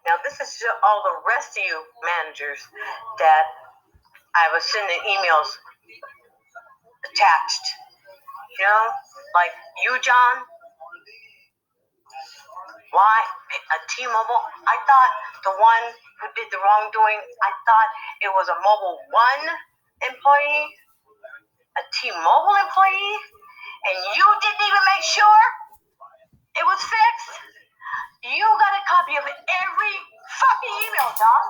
Now, this is to all the rest of you managers that I was sending emails attached. You know, like you, John. Why a T-Mobile? I thought the one who did the wrongdoing, I thought it was a Mobile One employee, a T-Mobile employee, and you didn't even make sure it was fixed. You got a copy of every fucking email, John.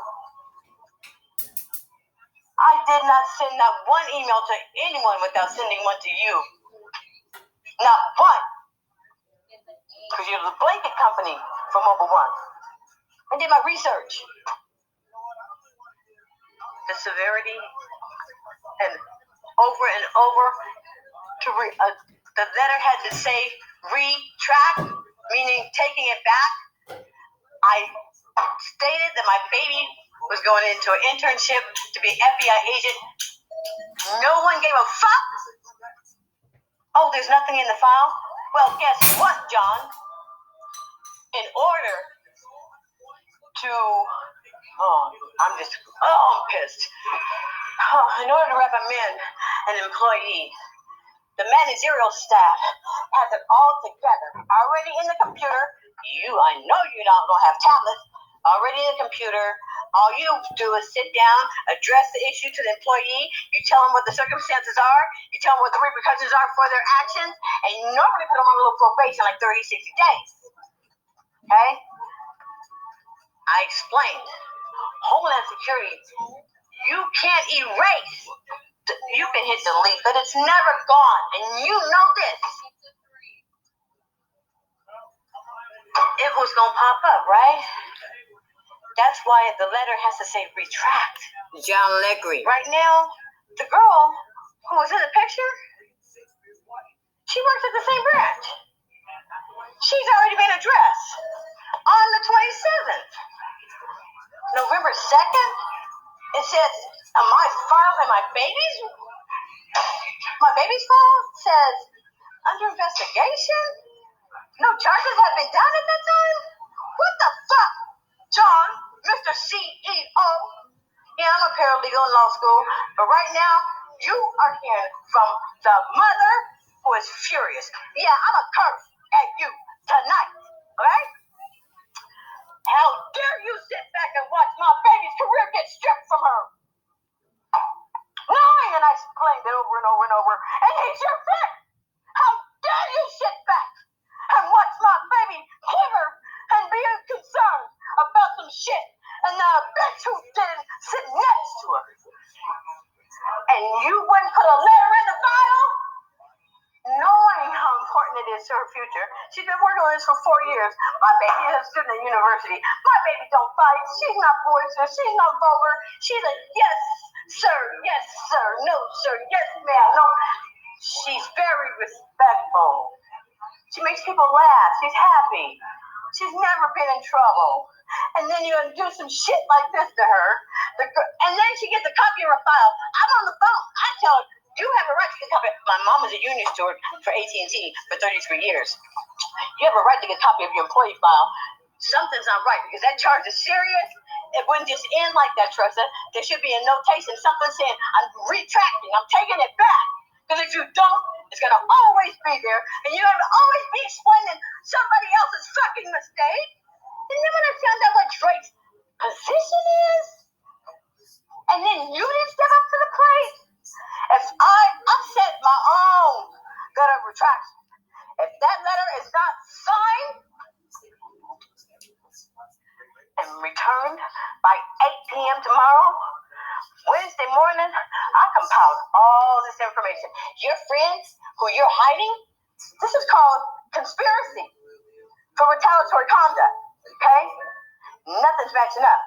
I did not send that one email to anyone without sending one to you. Not one. Because you're the blanket company for Mobile One. I did my research. The severity and over the letter had to say retract, meaning taking it back. I stated that my baby was going into an internship to be an FBI agent. No one gave a fuck. Oh, there's nothing in the file? Well, guess what, John? In order to... I'm pissed. In order to recommend an employee, the managerial staff has it all together, already in the computer. I know you don't have tablets, already in the computer. All you do is sit down, address the issue to the employee. You tell them what the circumstances are. You tell them what the repercussions are for their actions. And you normally put them on a little probation, like 30, 60 days. Okay? I explained. Homeland Security, you can't erase. You can hit delete, but it's never gone. And you know this. It was going to pop up, right? That's why the letter has to say retract. John Legre. Right now, the girl who was in the picture, she works at the same branch. She's already been addressed on the 27th. November 2nd, it says, on my file and my baby's file says, under investigation? No charges have been done at that time? What the fuck? John, Mr. CEO. Yeah, I'm a paralegal in law school, but right now, you are hearing from the mother who is furious. Yeah, I'm a curse at you tonight, alright? How dare you sit back and watch my baby's career get stripped from her? Knowing, and I explained it over and over and over, and he's your friend. How dare you sit back and watch my baby quiver and be concerned about some shit, and not a bitch who didn't sit next to her. And you wouldn't put a letter in the file? Knowing how important it is to her future. She's been working on this for 4 years. My baby is a student at university. My baby don't fight. She's not boisterous. She's not vulgar. She's a yes, sir, no, sir, yes, ma'am, no. She's very respectful. She makes people laugh. She's happy. She's never been in trouble. And then you do some shit like this to her. And then she gets a copy of her file. I'm on the phone. I tell her, you have a right to get a copy. My mom was a union steward for AT&T for 33 years. You have a right to get a copy of your employee file. Something's not right because that charge is serious. It wouldn't just end like that, Tressa. There should be a notation, something saying, I'm retracting, I'm taking it back. Because if you don't, it's going to always be there. And you're going to always be explaining somebody else's fucking mistake. And then when I found out what Drake's position is, and then you didn't step up to the plate, if I upset my own letter of retraction, if that letter is not signed and returned by 8 p.m. tomorrow, Wednesday morning, I compiled all this information. Your friends who you're hiding, this is called conspiracy for retaliatory conduct, okay? Nothing's matching up.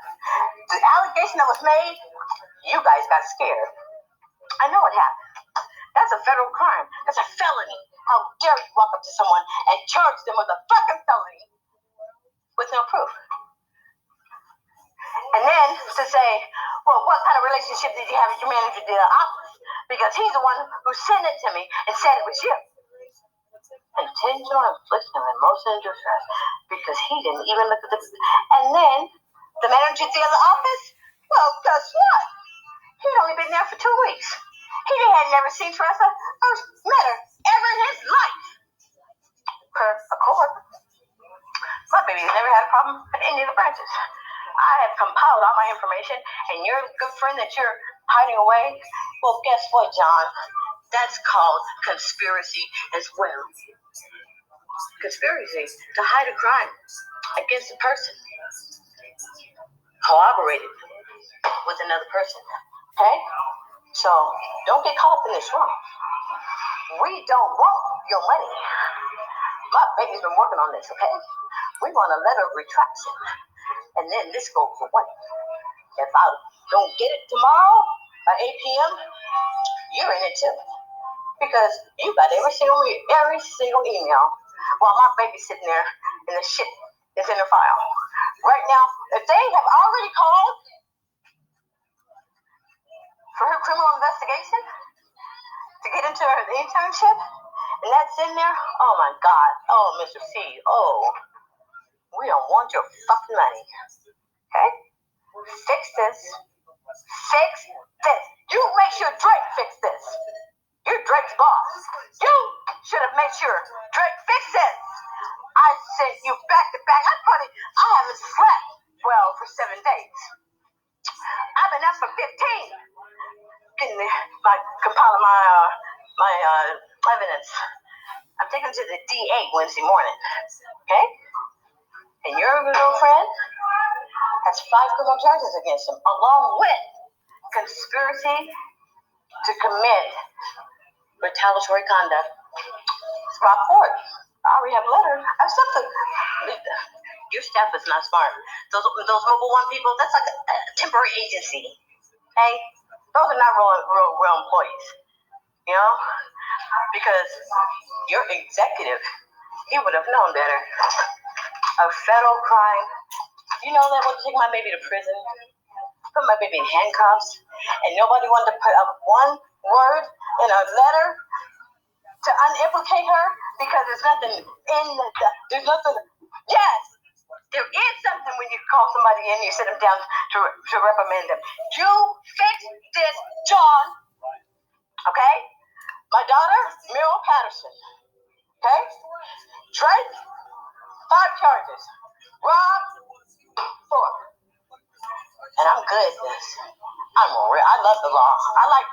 The allegation that was made, you guys got scared. I know what happened. That's a federal crime. That's a felony. How dare you walk up to someone and charge them with a fucking felony with no proof? And then to say, well, what kind of relationship did you have with your manager at the office? Because he's the one who sent it to me and said it was you. Intentional infliction of emotional distress because he didn't even look at the... And then The manager at the other office? Well, guess what? He'd only been there for 2 weeks. He had never seen Teresa or met her ever in his life. Per accord. My baby's never had a problem at any of the branches. I have compiled all my information, and your good friend that you're hiding away, well, guess what, John? That's called conspiracy as well. Conspiracy to hide a crime against a person. Collaborated with another person. Okay? So, don't get caught up in this wrong. We don't want your money. My baby's been working on this, okay? We want a letter of retraction. And then this goes for what? If I don't get it tomorrow at 8 p.m., you're in it too. Because you got every single email while my baby's sitting there and the shit is in the file. Right now, if they have already called for her criminal investigation to get into her internship, and that's in there, oh my God, oh Mr. C, oh, we don't want your fucking money, okay? Fix this. Fix this. You make sure Drake fix this. You're Drake's boss. You should have made sure Drake fixed it. I sent you back to back. I haven't slept well for 7 days. I've been up for 15. Compiling my evidence. I'm taking it to the DA Wednesday morning. Okay? And your little friend has 5 criminal charges against him, along with conspiracy to commit retaliatory conduct. Rock Court. I already have a letter. I've sent your staff is not smart. Those Mobile One people, that's like a temporary agency. Okay? Those are not real employees. You know? Because your executive, he would have known better. A federal crime. You know that would take my baby to prison, put my baby in handcuffs, and nobody wanted to put up one word in a letter to unimplicate her because there's nothing there's nothing. Yes, there is something when you call somebody in, you sit them down to reprimand them. You fix this, John. Okay? My daughter, Meryl Patterson. Okay? Drake, 5 charges. Rob, 4. And I'm good at this. I love the law. I like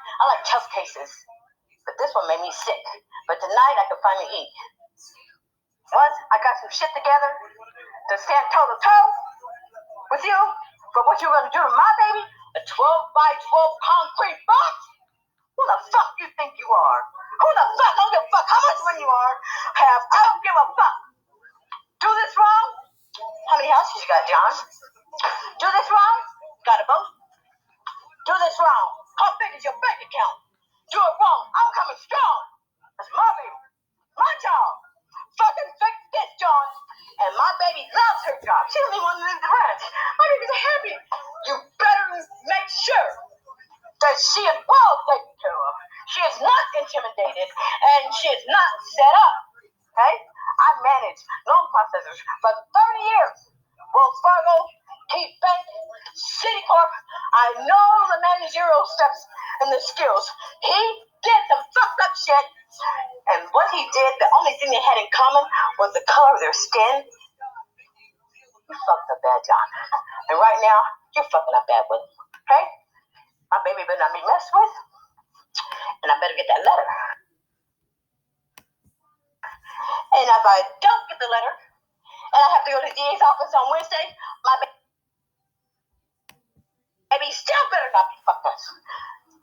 tough cases. But this one made me sick. But tonight I can finally eat. Once I got some shit together to stand toe to toe with you for what you're gonna do to my baby, a 12 by 12 concrete box. Who the fuck you think you are? Who the fuck? I don't give a fuck how much money you have. I don't give a fuck. Do this wrong? How many houses you got, John? Do this wrong? Got a boat? Do this wrong? How big is your bank account? Do it wrong. I'm coming strong. That's my baby. My job. Fucking fix this, John. And my baby loves her job. She doesn't even want to leave the ranch. My baby's happy. You better make sure that she is well taken care of. She is not intimidated, and she is not set up. Okay? I managed loan processors for 30 years. Wells Fargo, Key Bank, Citicorp. I know the managerial steps and the skills. He did some fucked up shit, and what he did, the only thing they had in common was the color of their skin. You fucked up bad, John. And right now, you're fucking up bad with him. Okay? My baby better not be messed with, and I better get that letter. And if I don't get the letter, and I have to go to the DA's office on Wednesday, my baby still better not be fucked up.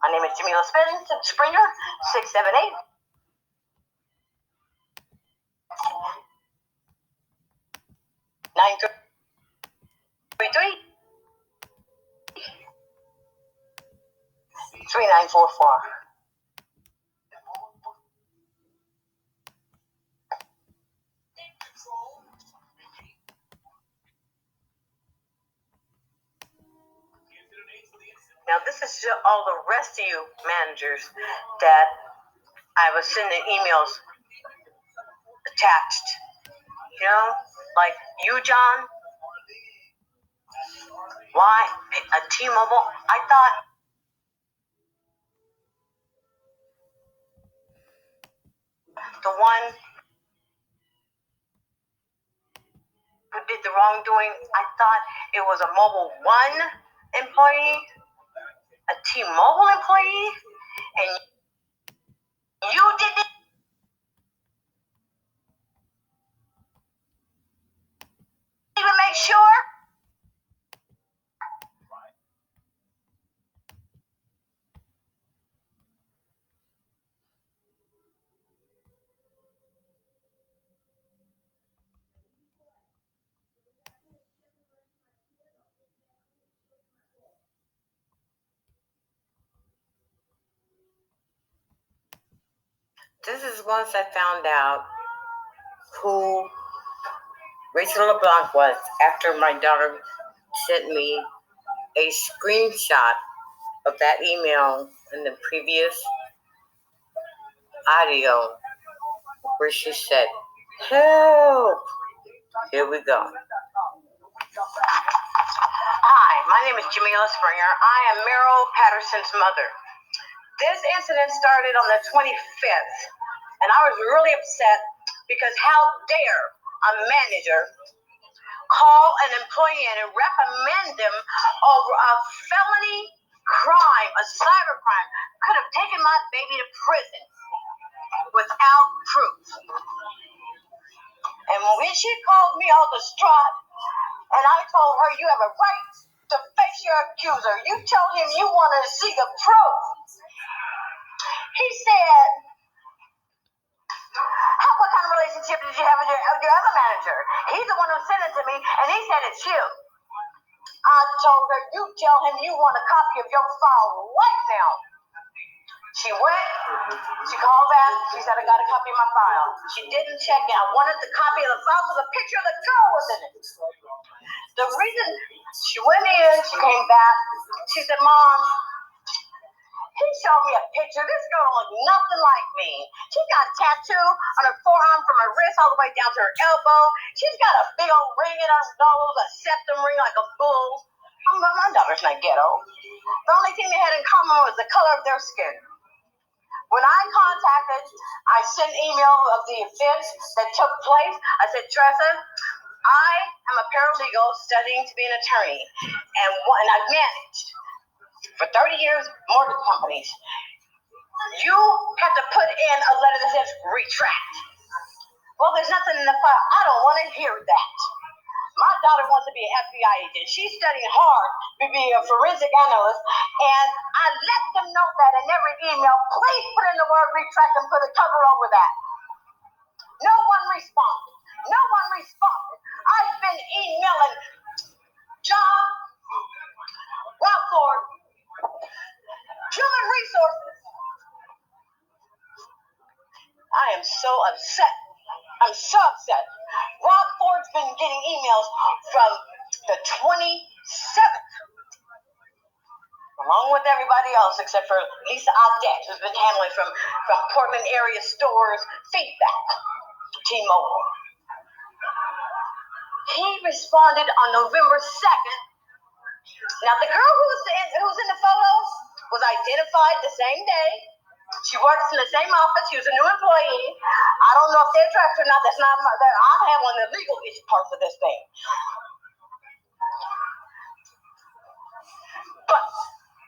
My name is Jamila Springer, 678. 933 3944. Now, this is all the rest of you managers that I was sending emails attached. You know, like you, John. Why? A T-Mobile? I thought the one who did the wrongdoing, I thought it was a Mobile One employee, a T-Mobile employee, and you didn't even make sure? This is once I found out who Rachel LeBlanc was after my daughter sent me a screenshot of that email in the previous audio where she said, "Help." Here we go. Hi, my name is Jamila Springer. I am Meryl Patterson's mother. This incident started on the 25th, and I was really upset because how dare a manager call an employee and recommend them over a felony crime, a cyber crime, could have taken my baby to prison without proof. And when she called me all distraught, and I told her, you have a right to face your accuser. You told him you wanted to see the proof. He said, what kind of relationship did you have with your other manager? He's the one who sent it to me, and he said it's you. I told her, you tell him you want a copy of your file right now. She went, she called back, she said, I got a copy of my file. She didn't check it. I wanted the copy of the file because the picture of the girl was in it. The reason she went in, she came back, she said, Mom, he showed me a picture. This girl don't look nothing like me. She got a tattoo on her forearm from her wrist all the way down to her elbow. She's got a big old ring in her nose, a septum ring like a bull. My daughter's not ghetto. The only thing they had in common was the color of their skin. When I contacted, I sent email of the events that took place. I said, Tressa, I am a paralegal studying to be an attorney, and I've managed for 30 years mortgage companies. You have to put in a letter that says retract. Well, there's nothing in the file. I don't want to hear that. My daughter wants to be an FBI agent. She's studying hard to be a forensic analyst, and I let them know that in every email. Please put in the word retract and put a cover over that. No one responded. No one responded. I've been emailing John Rockford, Human Resources. I am so upset. I'm so upset. Rob Ford's been getting emails from the 27th, along with everybody else except for Lisa Audette, who's been handling from Portland area stores feedback. T-Mobile. He responded on November 2nd. Now, the girl who's in the photos was identified the same day. She works in the same office. She was a new employee. I don't know if they're tracked or not. That's not I'm handling the legal issue parts of this thing. But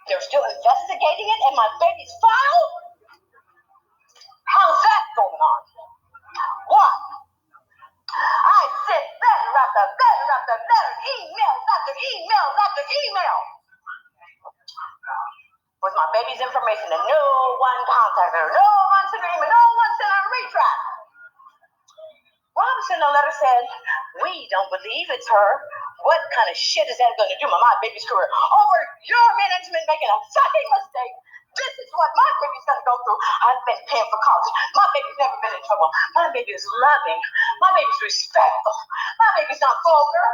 they're still investigating it in my baby's file? How's that going on? What? I sent letter after letter after letter, emails after emails after email. With my baby's information, and no one contacted her. No one sent her email. No one sent her a retract. Robinson, the letter said, we don't believe it's her. What kind of shit is that going to do with my baby's career? Over your management making a fucking mistake. This is what my baby's going to go through. I've been paying for college. My baby's never been in trouble. My baby is loving. My baby's respectful. My baby's not vulgar.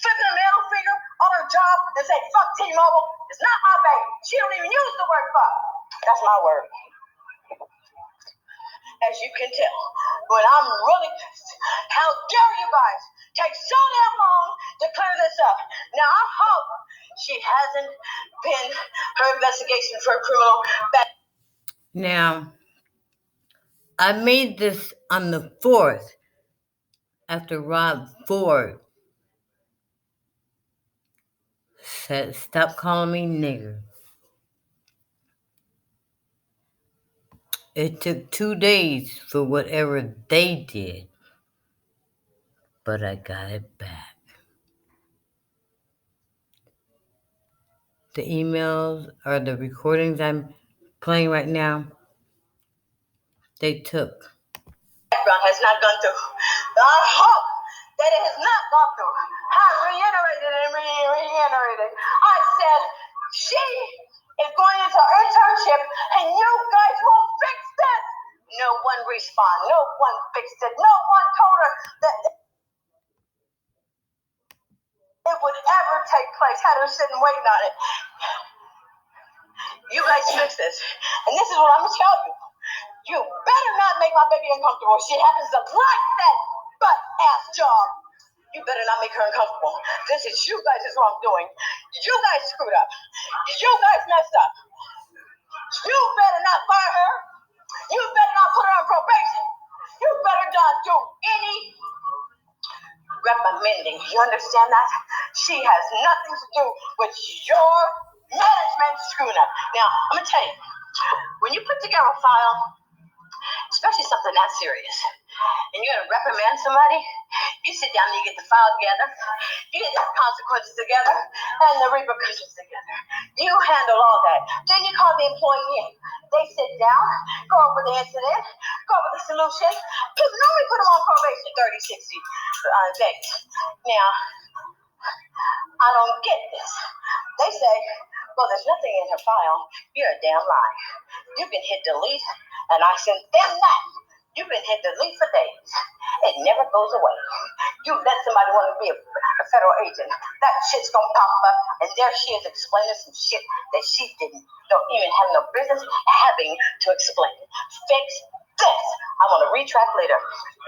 Flipping a middle finger on her job and say, fuck T-Mobile. It's not my baby. She don't even use the word fuck. That's my word. As you can tell, when I'm really pissed, how dare you guys takes so damn long to clear this up. Now, I hope she hasn't been her investigation for criminal. Now, I made this on the 4th after Rob Ford said, "Stop calling me nigger." It took 2 days for whatever they did, but I got it back. The emails or the recordings I'm playing right now, they took. Background has not gone through. I hope that it has not gone through. I reiterated and reiterated. I said, she is going into her internship and you guys will fix this. No one responded. No one fixed it. No one told her that it would ever take place. Had her sitting waiting on it. You guys fix this. And this is what I'm going to tell you. You better not make my baby uncomfortable. She happens to like that butt-ass job. You better not make her uncomfortable. This is you guys' wrongdoing. You guys screwed up. You guys messed up. You better not fire her. You better not put her on probation. You better not do any reprimanding. You understand that? She has nothing to do with your management screwing up. Now, I'm going to tell you, when you put together a file, especially something that serious, and you're going to reprimand somebody, you sit down and you get the file together, you get the consequences together, and the repercussions together. You handle all that. Then you call the employee in. They sit down, go over the incident, go over the solution, because normally put them on probation 30, 60 days. Now, I don't get this. They say, well, there's nothing in her file. You're a damn lie. You can hit delete, and I sent them that. You can hit delete for days. It never goes away. You let somebody want to be a federal agent, that shit's gonna pop up, and there she is explaining some shit that she don't even have no business having to explain. Fix this. I want to retract later.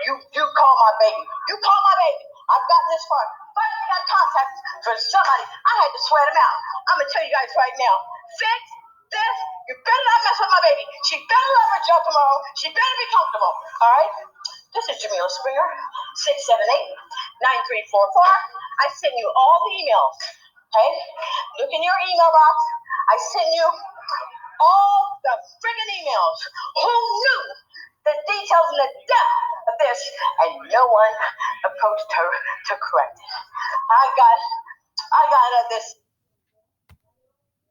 You call my baby. You call my baby. I've gotten this far. Finally got contacts for somebody. I had to sweat them out. I'm gonna tell you guys right now. Fix this. You better not mess with my baby. She better love her job tomorrow. She better be comfortable. All right? This is Jamila Springer, 678-9344. I send you all the emails. Okay? Look in your email box. I send you all the friggin' emails. Who knew the details and the depth of this? And no one approached her to correct it. I got this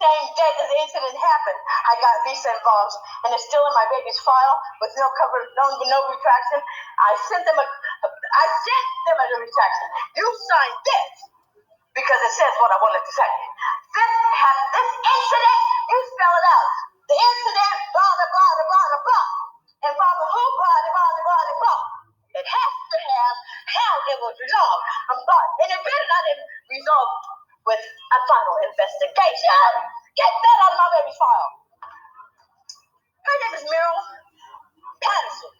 same day that the incident happened, I got Visa involved, and it's still in my baby's file with no cover, no retraction. I sent them a retraction. You signed this because it says what I wanted to say. This incident, you spell it out. The incident, blah, blah, blah, blah, blah, blah. And blah, blah, blah, blah, blah, blah, blah, blah. It has to have how it was resolved. And it better not have resolved with a final investigation. Get that out of my baby's file. Her name is Meryl Patterson.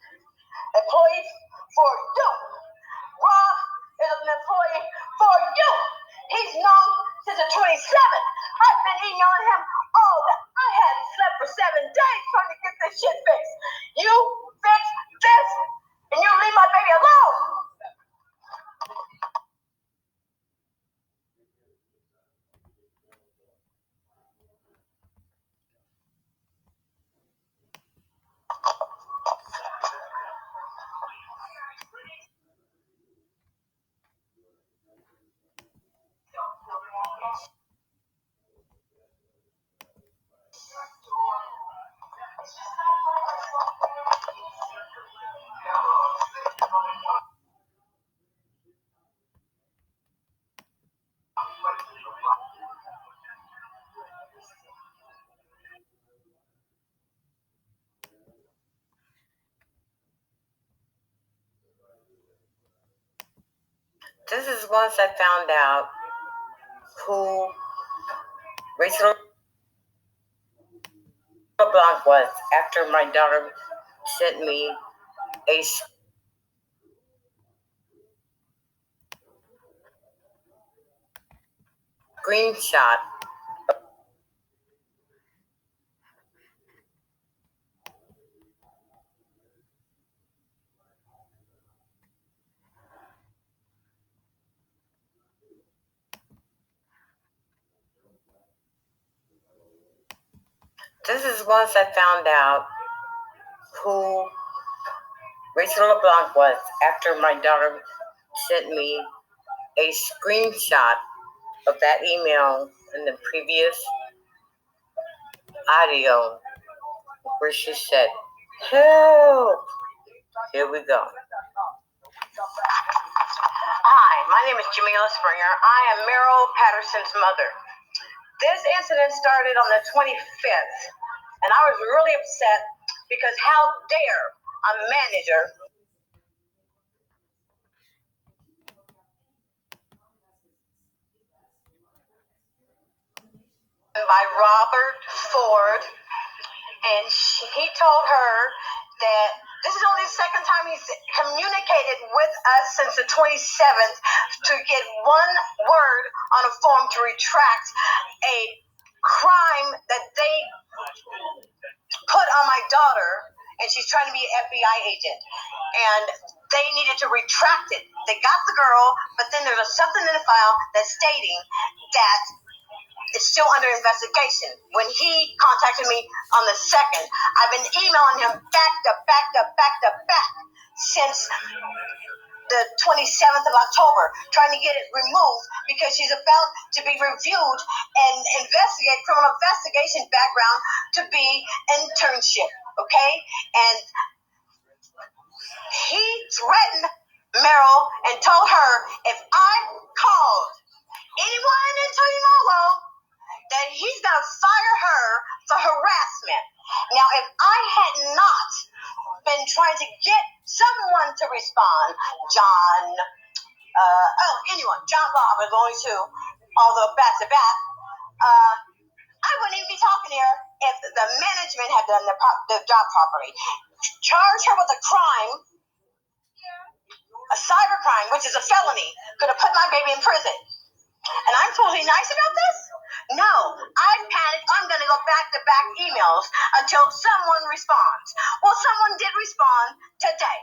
Employee for you. Rob is an employee for you. He's known since the 27th. I've been emailing him all that. I hadn't slept for 7 days trying to get this shit fixed. You fix this, and you leave my baby alone. This is once I found out who Rachel LeBlanc was after my daughter sent me a screenshot. This is once I found out who Rachel LeBlanc was after my daughter sent me a screenshot of that email in the previous audio where she said, "Help!" Here we go. Hi, my name is Jamila Springer. I am Meryl Patterson's mother. This incident started on the 25th, and I was really upset because how dare a manager by Robert Ford, and he told her that this is only the second time he's communicated with us since the 27th to get one word on a form to retract a crime that they put on my daughter, and she's trying to be an FBI agent. And they needed to retract it. They got the girl, but then there's something in the file that's stating that it's still under investigation. When he contacted me on the 2nd, I've been emailing him back since the 27th of October, trying to get it removed because she's about to be reviewed and investigate criminal investigation background to be internship, okay? And he threatened Meryl and told her if I called anyone in Toyamolo, that he's going to fire her for harassment. Now, if I had not been trying to get someone to respond, John Bob is only two, although back to back, I wouldn't even be talking here if the management had done the job properly. Charge her with a crime, a cyber crime, which is a felony, could have put my baby in prison. And I'm totally nice about this? No, I panicked. I'm going to go back-to-back emails until someone responds. Well, someone did respond today.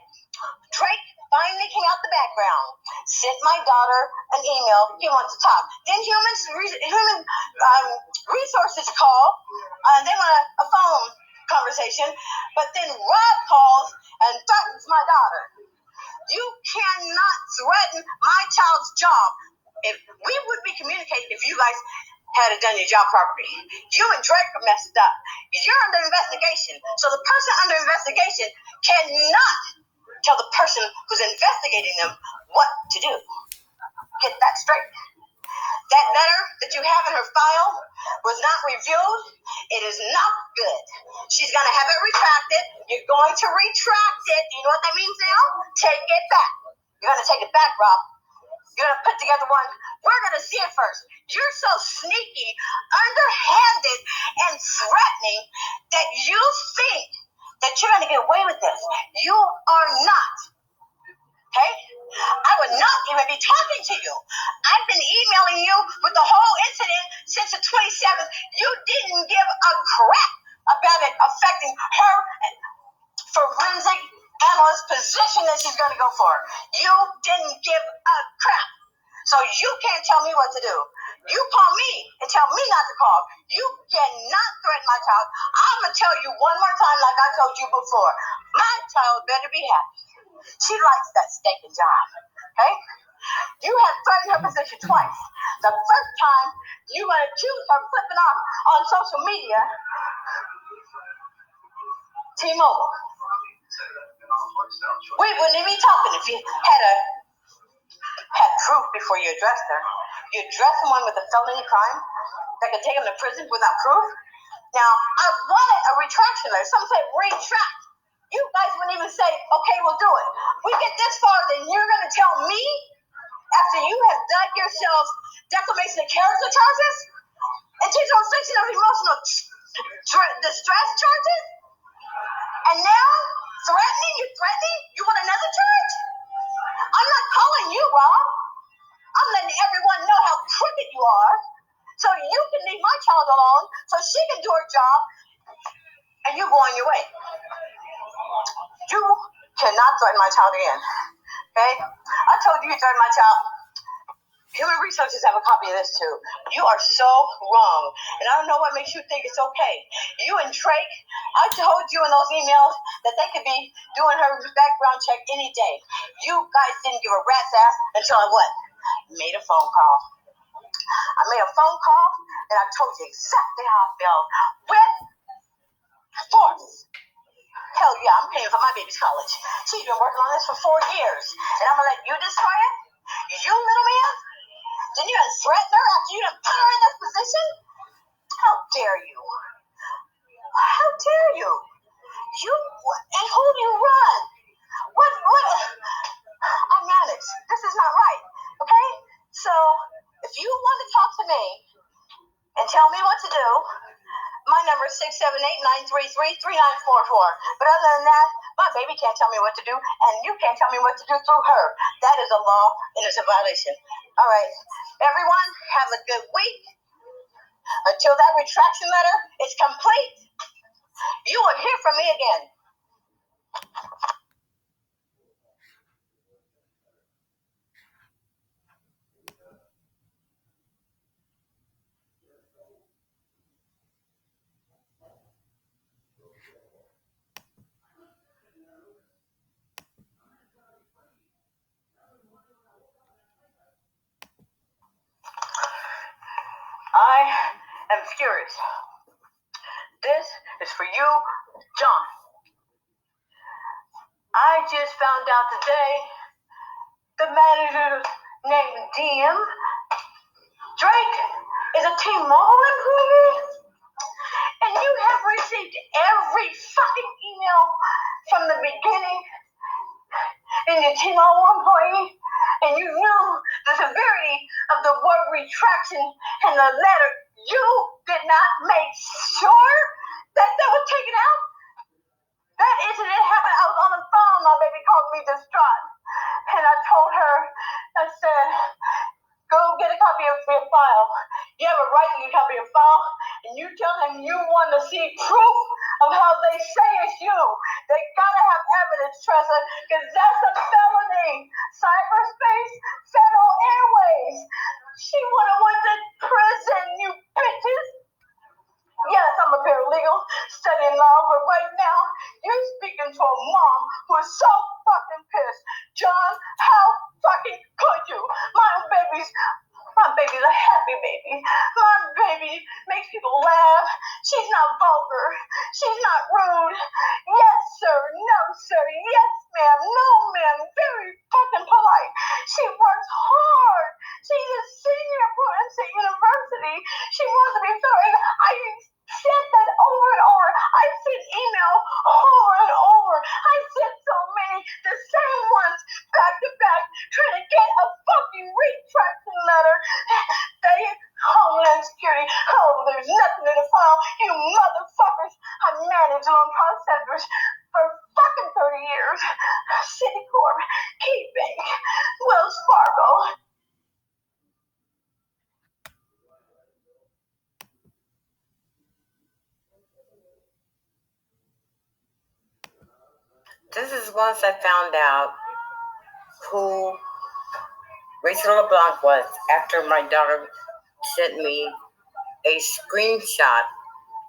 Drake finally came out the background, sent my daughter an email. He wants to talk. Then human resources call. They want a phone conversation. But then Rob calls and threatens my daughter. You cannot threaten my child's job. If we would be communicating if you guys had done your job properly. You and Drake are messed up. You're under investigation. So the person under investigation cannot tell the person who's investigating them what to do. Get that straight. That letter that you have in her file was not reviewed. It is not good. She's going to have it retracted. You're going to retract it. You know what that means now? Take it back. You're going to take it back, Rob. You're going to put together one. We're going to see it first. You're so sneaky, underhanded, and threatening that you think that you're going to get away with this. You are not. Okay? I would not even be talking to you. I've been emailing you with the whole incident since the 27th. You didn't give a crap about it affecting her forensic analyst position that she's going to go for. You didn't give a crap. So you can't tell me what to do. You call me and tell me not to call. You cannot threaten my child. I'm going to tell you one more time like I told you before. My child better be happy. She likes that stinking job. Okay? You have threatened her position twice. The first time you accused her flipping off on social media, T-Mobile. We wouldn't even be talking if you had proof before you addressed her. You address someone with a felony crime that could take them to prison without proof. Now, I wanted a retraction letter. Some say retract. You guys wouldn't even say, okay, we'll do it. We get this far, then you're going to tell me after you have done yourself defamation of character charges and infliction of emotional distress charges? And now, you're threatening? You want another charge? I'm not calling you, Rob. I'm letting everyone know how crooked you are. child alone so she can do her job, and you go on your way. You cannot threaten my child again. Okay? I told you threaten my child. Human resources have a copy of this too. You are so wrong. And I don't know what makes you think it's okay. You and Drake, I told you in those emails that they could be doing her background check any day. You guys didn't give a rat's ass until I what? Made a phone call. I made a phone call and I told you exactly how I felt. With force. Hell yeah, I'm paying for my baby's college. She's been working on this for 4 years. And I'm gonna let you destroy it? You little man? Didn't you even threaten her after you done put her in this position? How dare you? How dare you? You, and who do you run? What, I'm honest. This is not right, okay? So, if you want to talk to me and tell me what to do, my number is 678-933-3944. But other than that, my baby can't tell me what to do, and you can't tell me what to do through her. That is a law, and it's a violation. All right. Everyone, have a good week. Until that retraction letter is complete, you will hear from me again. I am furious. This is for you, John. I just found out today the manager named DM Drake is a T-Mobile employee, and you have received every fucking email from the beginning in your T-Mobile employee, and you knew the severity of the word retraction in the letter. You did not make sure that was taken out. That incident happened. I was on the phone. My baby called me distraught, and I told her, I said, go get a copy of your file. You have a right to get a copy of your file, and you tell him you want to see proof of how they say it's you. They gotta have evidence, Tressa, because that's a felony. Cyberspace, Federal Airways. She would have went to prison, you bitches. Yes, I'm a paralegal studying law, but right now you're speaking to a mom who is so fucking pissed. John, how fucking could you? My baby's a happy baby. My baby makes people laugh. She's not vulgar. She's not rude. Yes, sir. No, sir. Yes, ma'am. No, ma'am. Very fucking polite. She works hard. She's a senior at Portland State University. She wants to be thorough. I said that over and over. I sent email over and over. I sent so many, the same ones, back to back, trying to get a fucking retraction letter. They, Homeland Security, oh, there's nothing in the file. You motherfuckers. I managed loan processors for fucking 30 years. Citicorp, KeyBank, Wells Fargo. This is once I found out who Rachel LeBlanc was after my daughter sent me a screenshot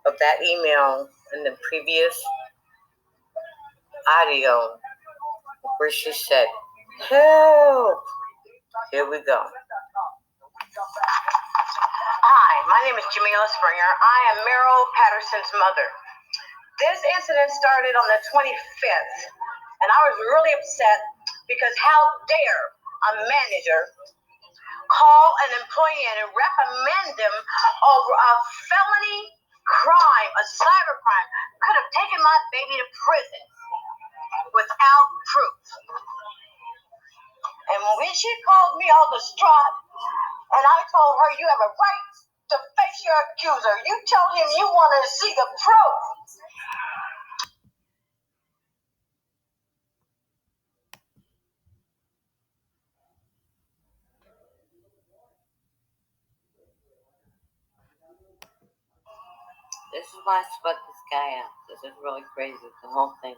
of that email in the previous audio where she said, help. Here we go. Hi, my name is Jamila Springer. I am Meryl Patterson's mother. This incident started on the 25th, and I was really upset because how dare a manager call an employee and recommend them over a felony crime, a cyber crime, could have taken my baby to prison without proof. And when she called me all distraught, and I told her, you have a right to face your accuser. You tell him you want to see the proof. is why I split this guy out. This is really crazy, the whole thing.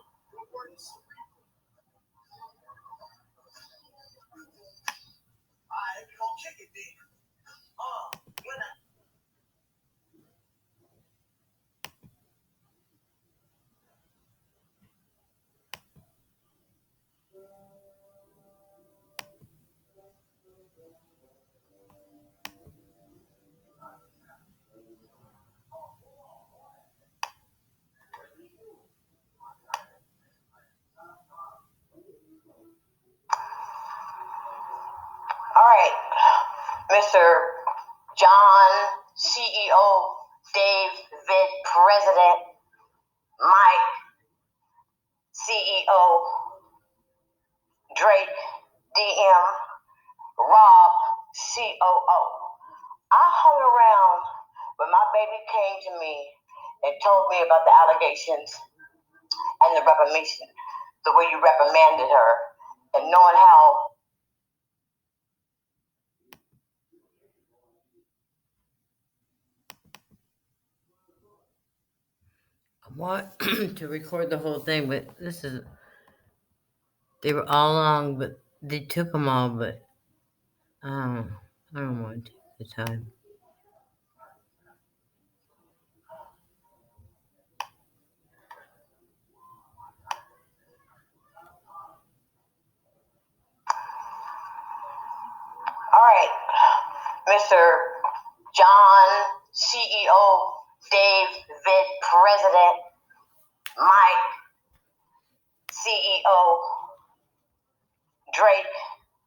All right, Mr. John, CEO, David, President, Mike, CEO, Drake, DM, Rob, COO. I hung around when my baby came to me and told me about the allegations and the reprimation, the way you reprimanded her, and knowing how I want to record the whole thing, but they were all long, but they took them all, but I don't want to take the time. All right, Mr. John, CEO, David, President, Mike, CEO, Drake,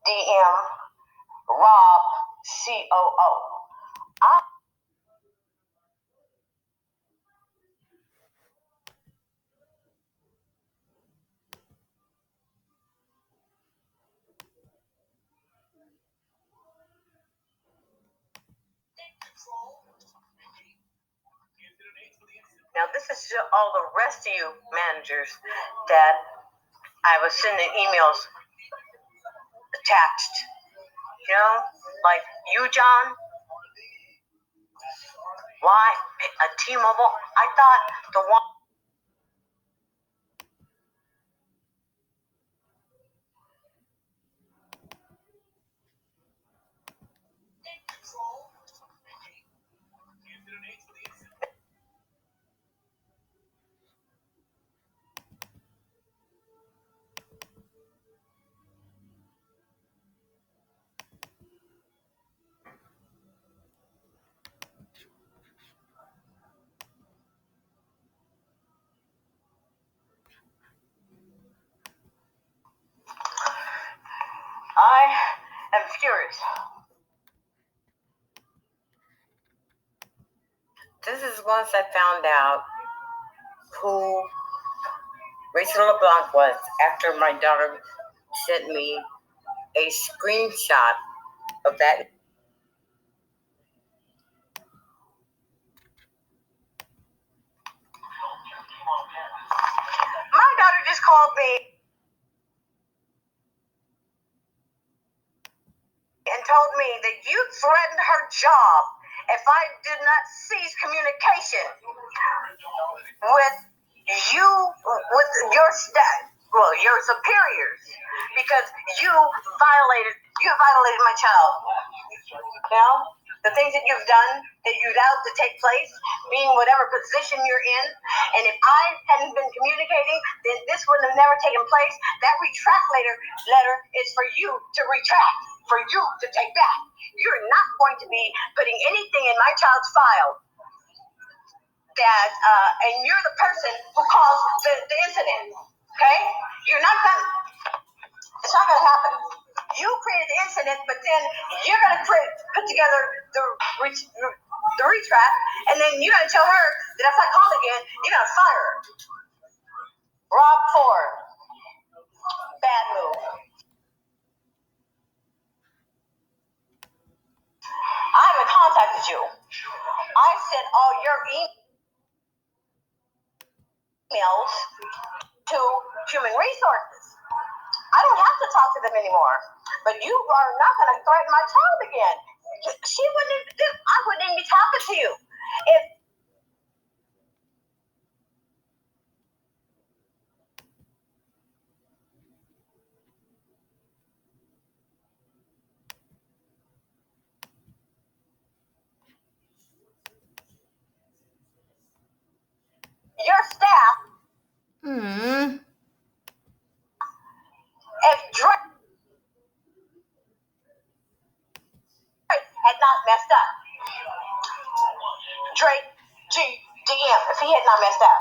DM, Rob, COO. Now, this is to all the rest of you managers that I was sending emails attached. You know, like you, John. Why a T-Mobile? I thought the one. I am furious. This is once I found out who Rachel LeBlanc was after my daughter sent me a screenshot of that. My daughter just called me and told me that you threatened her job if I did not cease communication with you, with your staff, well, your superiors, because you violated my child. You know, the things that you've done, that you allowed to take place, being whatever position you're in, and if I hadn't been communicating, then this would have never taken place. That retract letter is for you to retract, for you to take back. You're not going to be putting anything in my child's file that, and you're the person who caused the incident, okay? It's not gonna happen. You created the incident, but then you're gonna put together the retract, and then you're gonna tell her that if I call again, you're gonna fire her. Rob Ford, bad move. I haven't contacted you. I sent all your emails to Human Resources. I don't have to talk to them anymore. But you are not going to threaten my child again. I wouldn't even be talking to you. your staff, if Drake had not messed up, Drake GDM, if he had not messed up.